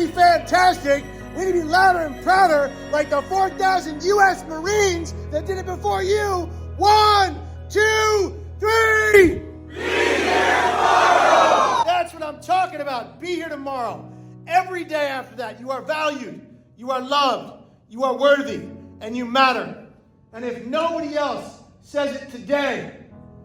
pretty fantastic. We need to be louder and prouder like the 4,000 U.S. Marines that did it before you. 1, 2, 3! Be here tomorrow! That's what I'm talking about. Be here tomorrow. Every day after that, you are valued, you are loved, you are worthy, and you matter. And if nobody else says it today,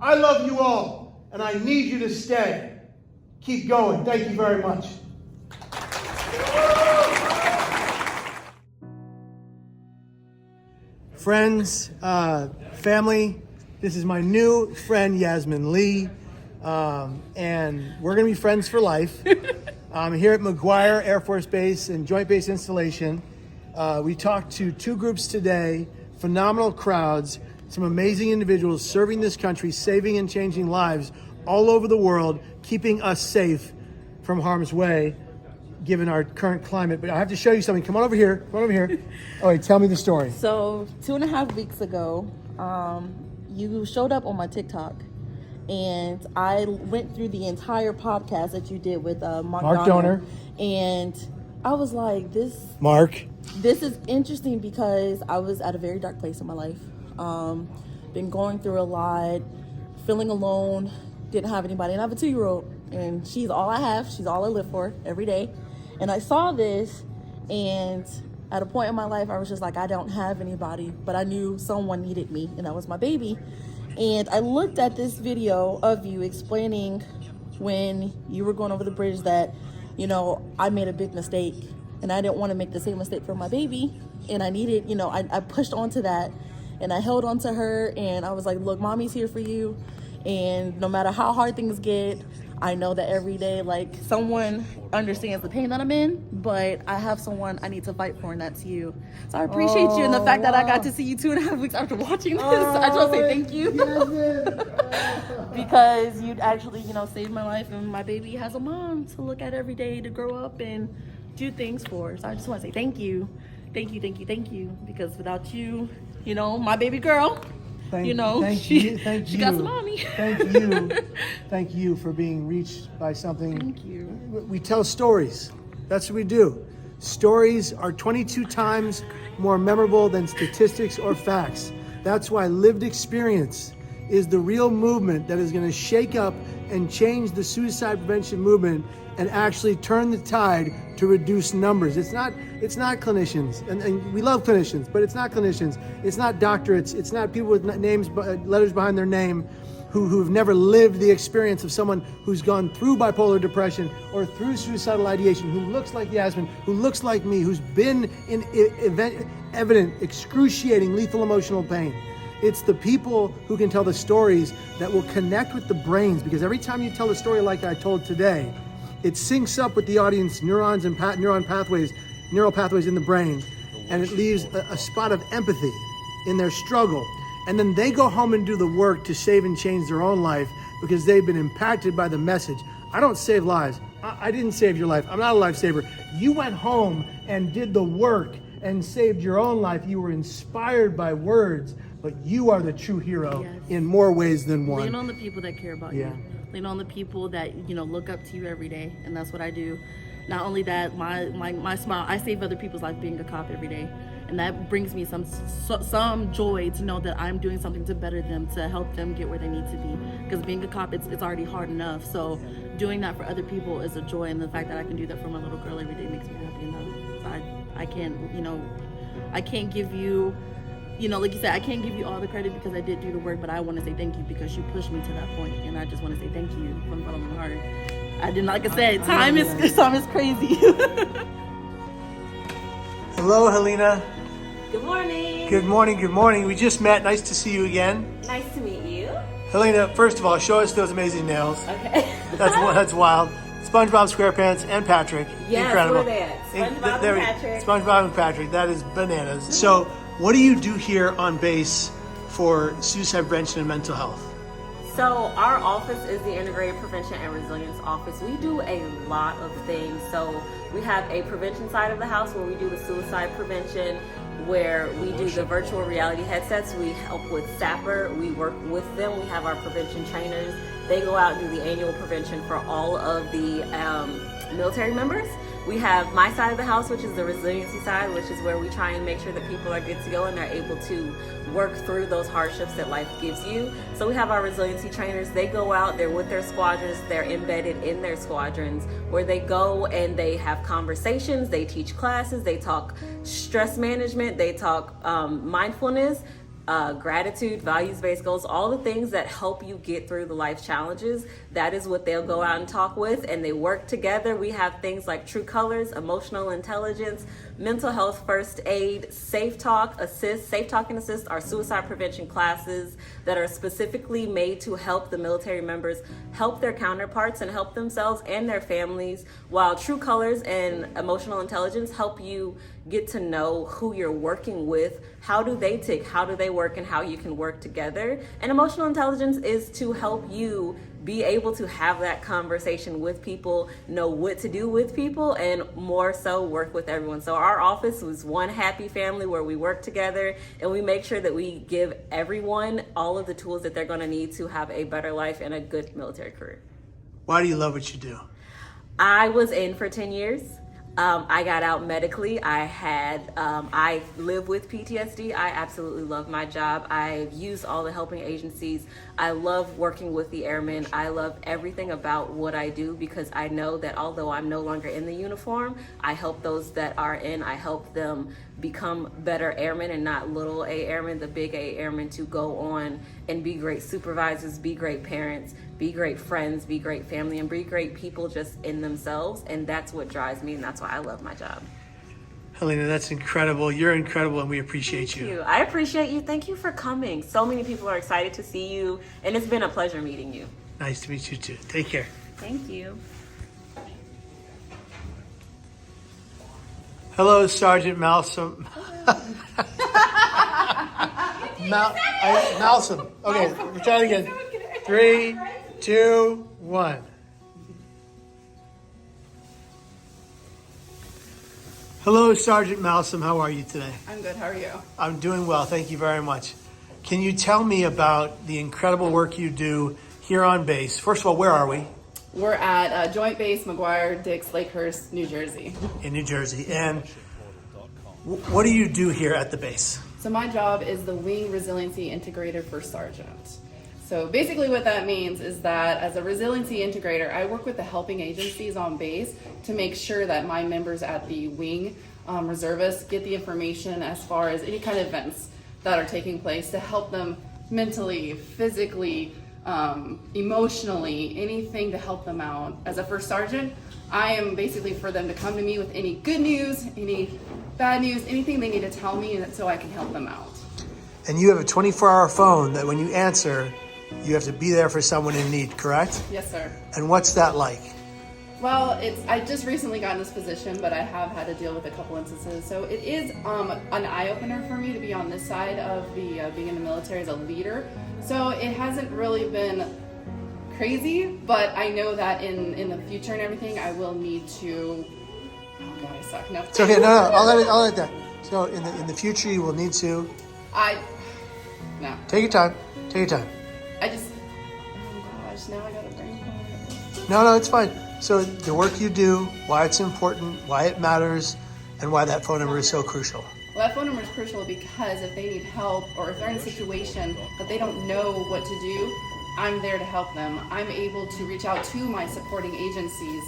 I love you all, and I need you to stay. Keep going. Thank you very much. Friends, family, this is my new friend, Yasmin Lee, and we're going to be friends for life. I'm here at McGuire Air Force Base and Joint Base Installation. We talked to 2 groups today, phenomenal crowds, some amazing individuals serving this country, saving and changing lives all over the world, keeping us safe from harm's way, given our current climate. But I have to show you something. Come on over here. Come on over here. Oh, wait, tell me the story. So 2.5 weeks ago, you showed up on my TikTok, and I went through the entire podcast that you did with Mark Donner. And I was like, this is interesting because I was at a very dark place in my life. Been going through a lot, feeling alone, didn't have anybody. And I have a 2-year-old, and she's all I have. She's all I live for every day. And I saw this, and at a point in my life, I was just like, I don't have anybody, but I knew someone needed me, and that was my baby. And I looked at this video of you explaining when you were going over the bridge that, you know, I made a big mistake, and I didn't want to make the same mistake for my baby. And I needed, you know, I pushed onto that, and I held onto her, and I was like, look, mommy's here for you. And no matter how hard things get, I know that every day, like, someone understands the pain that I'm in, but I have someone I need to fight for, and that's you. So I appreciate you, and the fact that I got to see you 2.5 weeks after watching this. I just want to say thank you. Because you actually, you know, saved my life, and my baby has a mom to look at every day, to grow up and do things for. So I just want to say thank you. Thank you, thank you, thank you. Because without you, you know, my baby girl, she got some mommy. Thank you for being reached by something. Thank you. We tell stories. That's what we do. Stories are 22 times more memorable than statistics or facts. That's why lived experience is the real movement that is going to shake up and change the suicide prevention movement and actually turn the tide to reduce numbers. It's not clinicians, and we love clinicians, but it's not clinicians. It's not doctorates. It's not people with names, letters behind their name, who've never lived the experience of someone who's gone through bipolar depression or through suicidal ideation, who looks like Yasmin, who looks like me, who's been in evident, excruciating, lethal emotional pain. It's the people who can tell the stories that will connect with the brains, because every time you tell a story like I told today, it syncs up with the audience neurons and neural pathways in the brain, and it leaves a spot of empathy in their struggle. And then they go home and do the work to save and change their own life because they've been impacted by the message. I don't save lives. I didn't save your life. I'm not a lifesaver. You went home and did the work and saved your own life. You were inspired by words, but you are the true hero in more ways than one. Lean on the people that care about you. Lean on the people that, you know, look up to you every day, and that's what I do. Not only that, my smile, I save other people's life being a cop every day, and that brings me some joy to know that I'm doing something to better them, to help them get where they need to be. Because being a cop, it's already hard enough. So doing that for other people is a joy, and the fact that I can do that for my little girl every day makes me happy enough. So I can't give you, you know, like you said, I can't give you all the credit because I did do the work, but I want to say thank you because you pushed me to that point, and I just want to say thank you from the bottom of my heart. I didn't, like I said, time is crazy. Hello, Helena. Good morning. Good morning, good morning. We just met. Nice to see you again. Nice to meet you. Helena, first of all, show us those amazing nails. Okay. That's wild. SpongeBob SquarePants and Patrick. Yes, incredible. we're there. SpongeBob and Patrick. SpongeBob and Patrick. That is bananas. So, what do you do here on base for suicide prevention and mental health? So our office is the Integrated Prevention and Resilience Office. We do a lot of things. So we have a prevention side of the house where we do the suicide prevention, where we do the virtual reality headsets. We help with SAPR. We work with them. We have our prevention trainers. They go out and do the annual prevention for all of the military members. We have my side of the house, which is the resiliency side, which is where we try and make sure that people are good to go and they're able to work through those hardships that life gives you. So we have our resiliency trainers. They go out, they're with their squadrons, they're embedded in their squadrons, where they go and they have conversations, they teach classes, they talk stress management, they talk mindfulness, gratitude, values-based goals, all the things that help you get through the life challenges. That is what they'll go out and talk with, and they work together. We have things like true colors, emotional intelligence, mental health first aid, safe talk and assist are suicide prevention classes that are specifically made to help the military members help their counterparts and help themselves and their families, while true colors and emotional intelligence help you get to know who you're working with, how do they tick, how do they work, and how you can work together. And emotional intelligence is to help you be able to have that conversation with people, know what to do with people, and more so work with everyone. So our office was one happy family where we work together and we make sure that we give everyone all of the tools that they're gonna need to have a better life and a good military career. Why do you love what you do? I was in for 10 years. I got out medically. I live with PTSD. I absolutely love my job. I've used all the helping agencies. I love working with the airmen. I love everything about what I do because I know that although I'm no longer in the uniform, I help those that are in. I help them become better airmen and not little A airmen, the big A airmen, to go on and be great supervisors, be great parents, be great friends, be great family, and be great people just in themselves. And that's what drives me, and that's why I love my job. Helena, that's incredible. You're incredible, and we appreciate Thank you. I appreciate you. Thank you for coming. So many people are excited to see you, and it's been a pleasure meeting you. Nice to meet you too. Take care. Thank you. Hello, Sergeant Malcolm. Malcolm. Okay, we're trying again. 3, 2, 1. Hello, Sergeant Malcolm. How are you today? I'm good. How are you? I'm doing well. Thank you very much. Can you tell me about the incredible work you do here on base? First of all, where are we? We're at Joint Base McGuire Dix, Lakehurst, New Jersey. In New Jersey. And what do you do here at the base? So my job is the Wing Resiliency Integrator for Sergeant. So basically what that means is that as a resiliency integrator, I work with the helping agencies on base to make sure that my members at the Wing reservists get the information as far as any kind of events that are taking place to help them mentally, physically, emotionally, anything to help them out. As a first sergeant, I am basically for them to come to me with any good news, any bad news, anything they need to tell me so I can help them out. And you have a 24-hour phone that when you answer, you have to be there for someone in need, correct? Yes, sir. And what's that like? Well, I just recently got in this position, but I have had to deal with a couple instances. So it is an eye-opener for me to be on this side of the being in the military as a leader. So it hasn't really been crazy, but I know that in the future and everything, I will need to. Oh God, I suck. No. It's okay. No. I'll let that. So in the future, you will need to. No. Take your time. Take your time. Oh gosh, now I got a brain fart. No, it's fine. So the work you do, why it's important, why it matters, and why that phone number is so crucial. Well, that phone number is crucial because if they need help or if they're in a situation that they don't know what to do, I'm there to help them. I'm able to reach out to my supporting agencies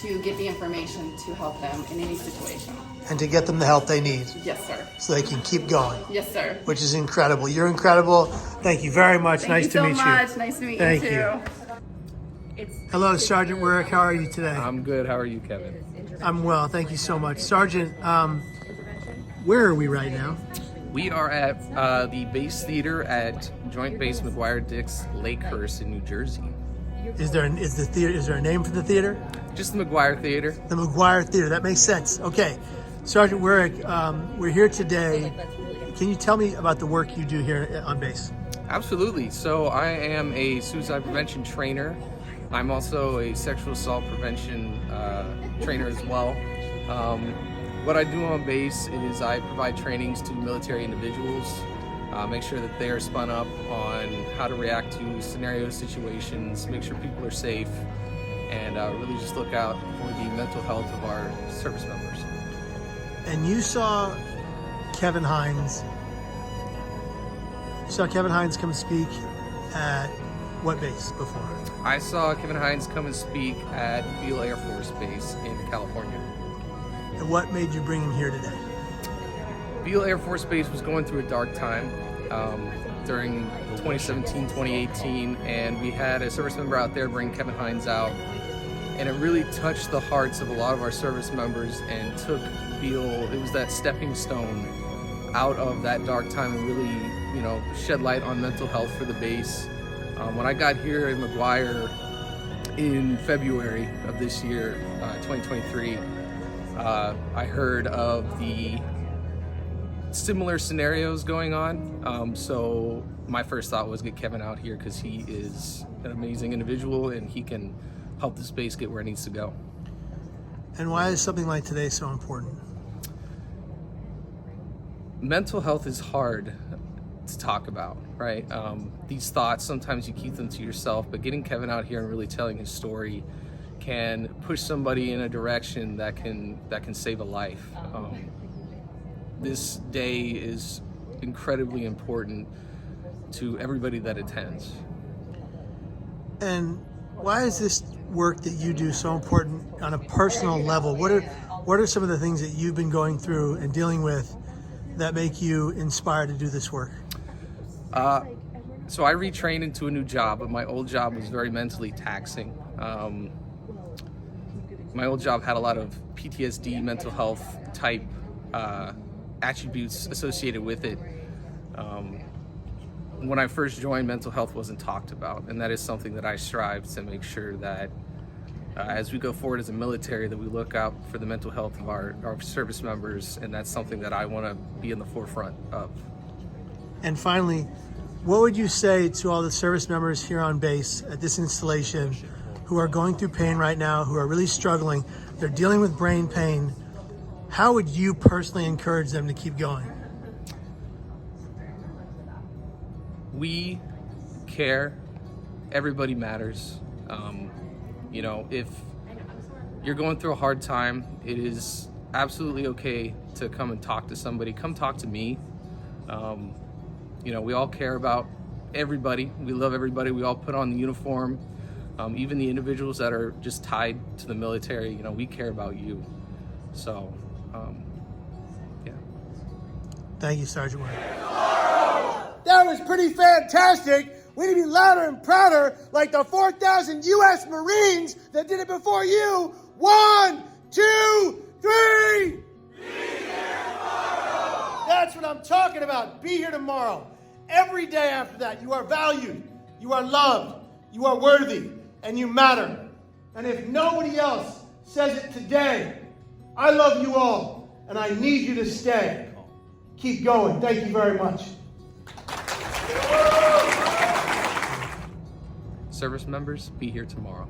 to get the information to help them in any situation. And to get them the help they need. Yes, sir. So they can keep going. Yes, sir. Which is incredible. You're incredible. Thank you very much. Nice to meet you. Thank you so much. Nice to meet you too. Hello, Sergeant Warrick. How are you today? I'm good. How are you, Kevin? I'm well. Thank you so much. Sergeant, where are we right now? We are at the base theater at Joint Base McGuire Dix, Lakehurst in New Jersey. Is there a name for the theater? Just the McGuire Theater. The McGuire Theater. That makes sense. Okay. Sergeant Warrick, we're here today. Can you tell me about the work you do here on base? Absolutely. So I am a suicide prevention trainer. I'm also a sexual assault prevention trainer as well. What I do on base is I provide trainings to military individuals, make sure that they are spun up on how to react to scenarios, situations, make sure people are safe, and really just look out for the mental health of our service members. And you saw Kevin Hines. You saw Kevin Hines come speak at what base before? I saw Kevin Hines come and speak at McGuire Air Force Base in California. And what made you bring him here today? McGuire Air Force Base was going through a dark time during 2017-2018, and we had a service member out there bring Kevin Hines out, and it really touched the hearts of a lot of our service members and took Beale, it was that stepping stone out of that dark time and really, shed light on mental health for the base. When I got here in McGuire in February of this year, 2023, I heard of the similar scenarios going on. So my first thought was get Kevin out here because he is an amazing individual and he can help this base get where it needs to go. And why is something like today so important? Mental health is hard to talk about, right? These thoughts, sometimes you keep them to yourself, but getting Kevin out here and really telling his story can push somebody in a direction that can save a life. This day is incredibly important to everybody that attends. And why is this work that you do so important on a personal level? What are some of the things that you've been going through and dealing with that make you inspired to do this work? So I retrained into a new job, but my old job was very mentally taxing. My old job had a lot of PTSD, mental health type attributes associated with it. When I first joined, mental health wasn't talked about, and that is something that I strive to make sure that as we go forward as a military, that we look out for the mental health of our service members, and that's something that I want to be in the forefront of. And finally, what would you say to all the service members here on base at this installation who are going through pain right now, who are really struggling, they're dealing with brain pain? How would you personally encourage them to keep going? We care. Everybody matters. If you're going through a hard time, it is absolutely okay to come and talk to somebody. Come talk to me. We all care about everybody. We love everybody. We all put on the uniform. Even the individuals that are just tied to the military, we care about you. So, yeah. Thank you, Sergeant Warrick. That was pretty fantastic. We need to be louder and prouder like the 4,000 U.S. Marines that did it before you. 1, 2, 3. Be here tomorrow. That's what I'm talking about. Be here tomorrow. Every day after that, you are valued, you are loved, you are worthy, and you matter. And if nobody else says it today, I love you all, and I need you to stay. Keep going. Thank you very much. Service members, be here tomorrow.